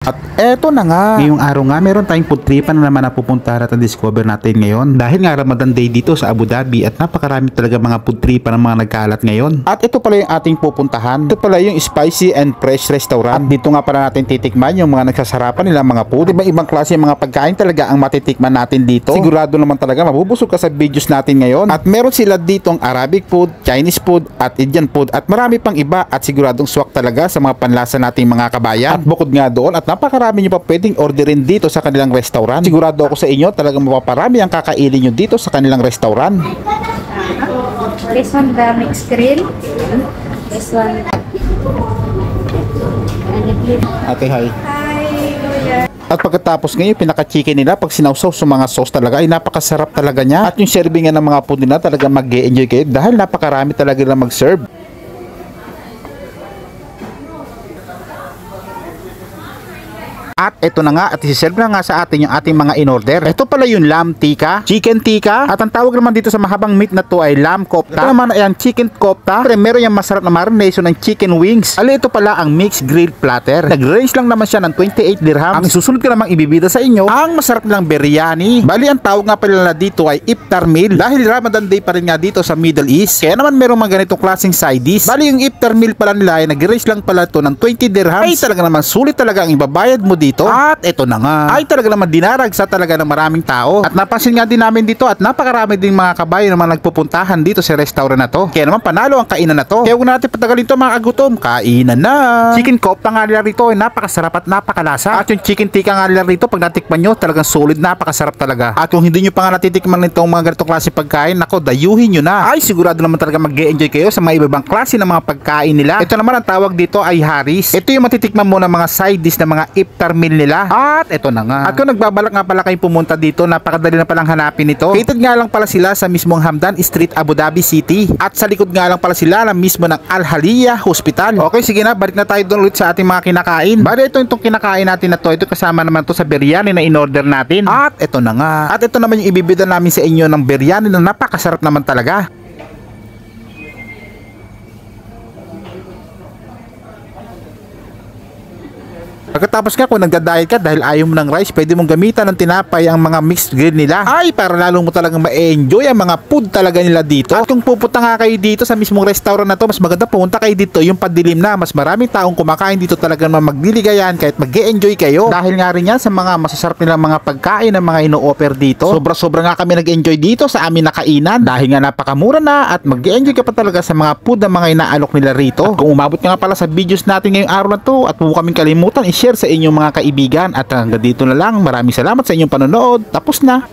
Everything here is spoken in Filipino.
At eto na nga, ngayong araw nga meron tayong food tripan na naman na pupuntahan at discover natin ngayon. Dahil nga Ramadan Day dito sa Abu Dhabi at napakarami talaga mga food tripan ng mga nagkalat ngayon. At ito pala yung ating pupuntahan. Ito pala yung Spicy and Fresh Restaurant. At dito nga pala natin titikman yung mga nagsasarapan nilang mga food. Ibang klase yung mga pagkain talaga ang matitikman natin dito. Sigurado naman talaga mabubusog ka sa videos natin ngayon. At meron sila ditong Arabic food, Chinese food at Indian food at marami pang iba at siguradong swak talaga sa mga panlasa nating mga kabayan. At bukod nga doon at napakarami nyo pa pwedeng orderin dito sa kanilang restaurant. Sigurado ako sa inyo talagang mapaparami ang kakainin nyo dito sa kanilang restaurant. This one the mixed grill. This one. Okay, hi. Hi. At pagkatapos ngayon, pinaka-chicken nila pag sinawsaw sa mga sauce talaga ay napakasarap talaga niya. At yung serving nga ng mga food nila talaga mag-e-enjoy kayo dahil napakarami talaga na mag-serve. At ito na nga at isi-serve na nga sa atin yung ating mga in-order. Ito pala yung lamb tikka, chicken tikka, at ang tawag naman dito sa mahabang meat na to ay lamb kofta. Ito naman ay ang chicken kofta. Pero meron yung masarap na marination ng chicken wings. Ali ito pala ang mixed grilled platter. Nag-range lang naman siya ng 28 dirhams. Ang susunod ko namang ibibida sa inyo, ang masarap nilang biryani. Bali ang tawag nga pala na dito ay iftar meal. Dahil Ramadan Day pa rin nga dito sa Middle East. Kaya naman meron mga ganitong klaseng side dish. Bali yung iftar meal pala nila ay nag-range lang pala to ng 20 dirhams. Ay talaga naman sulit talaga ang ibabayad mo dito. At ito na nga ay talaga naman dinarag sa talaga ng maraming tao. At napansin nga din namin dito at napakarami din mga kabayan naman nagpupuntahan dito sa restaurant na to. Kaya naman panalo ang kainan na to. Kaya huwag natin patagalin to mga kagutom. Kainan na. Chicken kofta nga nila rito ay napakasarap at napakalasa. At yung chicken tikka nga nila rito pag natikman nyo talagang solid, napakasarap talaga. At kung hindi nyo pa nga natitikman nitong mga ganitong klase pagkain, nako dayuhin nyo na. Ay sigurado naman talaga mag-e-enjoy kayo sa mga ibang klase ng mga pagkain nila. Ito naman ang tawag dito ay haris. Ito yung matitikman mo ng mga side dish ng mga iftar meal nila. At ito na nga. At kung nagbabalak nga pala kayong pumunta dito, napakadali na palang hanapin ito. Catered nga lang pala sila sa mismong Hamdan Street, Abu Dhabi City. At sa likod nga lang pala sila na mismo ng Al Haliyah Hospital. Okay, sige na, balik na tayo doon ulit sa ating mga kinakain. Bali itong kinakain natin na to, ito kasama naman to sa biryani na in-order natin. At ito na nga. At ito naman yung ibibida namin sa inyo ng biryani na napakasarap naman talaga. Pagkatapos nga kung nagda-diet ka dahil ayaw mo ng rice, pwede mong gamitan ng tinapay ang mga mixed grill nila. Ay para lalo mo talagang ma-enjoy ang mga food talaga nila dito. At kung pupunta nga kayo dito sa mismong restaurant na to, mas maganda pumunta kayo dito yung padilim na. Mas maraming taong kumakain dito talaga naman magdiligayan kahit mag-e-enjoy kayo. Dahil nga rin yan sa mga masasarap nilang mga pagkain na mga ino-offer dito. Sobra-sobra nga kami nag-enjoy dito sa amin na kainan. Dahil nga napakamura na at mag-e-enjoy ka pa talaga sa mga food na mga inaalok nila rito. At kung umabot nga pala sa videos natin ngayong araw na to at huwag kaming kalimutan share sa inyong mga kaibigan at hanggang dito na lang. Maraming salamat sa inyong panonood. Tapos na.